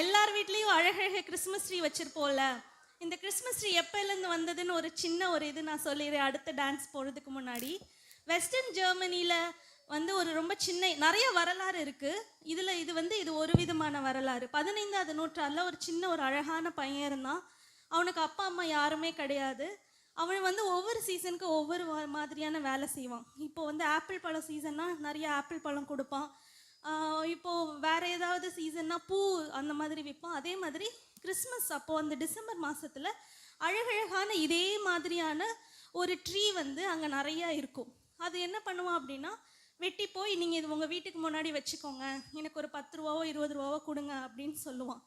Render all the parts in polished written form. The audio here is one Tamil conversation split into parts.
எல்லார் வீட்லேயும் அழகழக கிறிஸ்மஸ் ட்ரீ வச்சுருப்போம்ல. இந்த கிறிஸ்மஸ் ட்ரீ எப்போலேருந்து வந்ததுன்னு ஒரு சின்ன இது நான் சொல்லிடுறேன் அடுத்த டான்ஸ் போகிறதுக்கு முன்னாடி. வெஸ்டர்ன் ஜெர்மனியில் ஒரு ரொம்ப நிறைய வரலாறு இருக்குது. இது ஒரு விதமான வரலாறு. 15ஆவது நூற்றாண்டில் ஒரு சின்ன அழகான பையன் இருந்தான். அவனுக்கு அப்பா அம்மா யாருமே கிடையாது. அவன் ஒவ்வொரு சீசனுக்கு ஒவ்வொரு மாதிரியான வேலை செய்வான். இப்போது ஆப்பிள் பழம் சீசன்னா நிறைய ஆப்பிள் பழம் கொடுப்பான். இப்போது வேறு ஏதாவது சீசன்னா பூ அந்த மாதிரி விற்பான். அதே மாதிரி கிறிஸ்மஸ் அப்போது அந்த டிசம்பர் மாதத்தில் அழகழகான இதே மாதிரியான ஒரு ட்ரீ அங்கே நிறையா இருக்கும். அது என்ன பண்ணுவான் அப்படின்னா, வெட்டி போய் நீங்கள் இது உங்கள் வீட்டுக்கு முன்னாடி வச்சுக்கோங்க, எனக்கு ஒரு 10 ரூபாவோ 20 ரூபாவோ கொடுங்க அப்படின்னு சொல்லுவான்.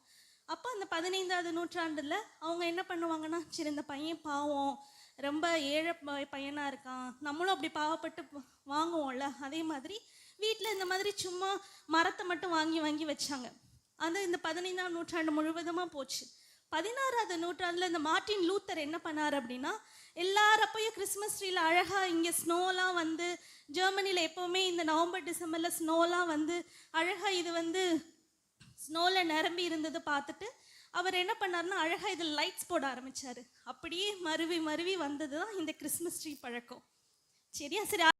அப்போ அந்த 15ஆவது நூற்றாண்டில் அவங்க என்ன பண்ணுவாங்கன்னா, சரி இந்த பையன் பாவம் ரொம்ப ஏழை பையனாக இருக்கான், நம்மளும் அப்படி பாவப்பட்டு வாங்குவோம்ல, அதே மாதிரி வீட்டில் இந்த மாதிரி சும்மா மரத்தை மட்டும் வாங்கி வாங்கி வச்சாங்க. இந்த 15ஆம் நூற்றாண்டு முழுவதுமாக போச்சு. 16ஆவது நூற்றாண்டில் இந்த மார்ட்டின் லூத்தர் என்ன பண்ணார் அப்படின்னா, எல்லாரப்பையும் கிறிஸ்மஸ் ட்ரீல அழகாக இங்கே ஸ்னோலாம் ஜெர்மனியில் எப்போவுமே இந்த நவம்பர் டிசம்பரில் ஸ்னோலாம் அழகாக இது ஸ்னோவில் நிரம்பி இருந்தது பார்த்துட்டு அவர் என்ன பண்ணார்னா, அழகாக இதில் லைட்ஸ் போட ஆரம்பித்தார். அப்படியே மருவி மருவி வந்தது தான் இந்த கிறிஸ்மஸ் ட்ரீ பழக்கம். சரியா? சரி.